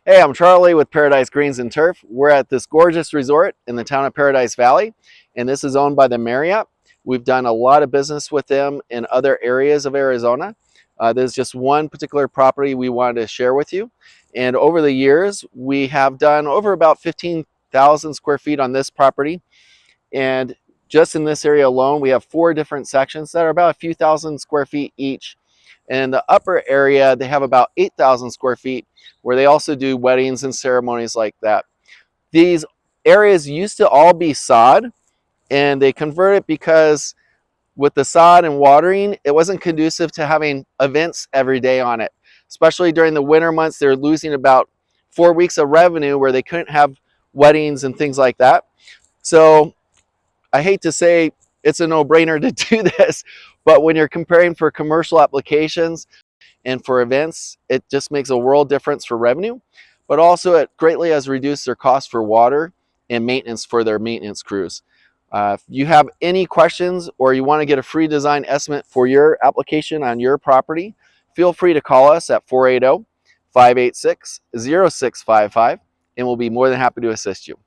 Hey, I'm Charlie with Paradise Greens and Turf. We're at this gorgeous resort in the town of Paradise Valley, and this is owned by the Marriott. We've done a lot of business with them in other areas of Arizona. There's just one particular property we wanted to share with you. And over the years, we have done over about 15,000 square feet on this property. And just in this area alone, we have 4 different sections that are about a few thousand square feet each. And in the upper area, they have about 8,000 square feet where they also do weddings and ceremonies like that. These areas used to all be sod, and they converted because with the sod and watering, it wasn't conducive to having events every day on it. Especially during the winter months, they're losing about 4 weeks of revenue where they couldn't have weddings and things like that. So I hate to say it's a no-brainer to do this, but when you're comparing for commercial applications and for events, it just makes a world difference for revenue, but also it greatly has reduced their cost for water and maintenance for their maintenance crews. If you have any questions or you want to get a free design estimate for your application on your property, feel free to call us at 480-586-0655 and we'll be more than happy to assist you.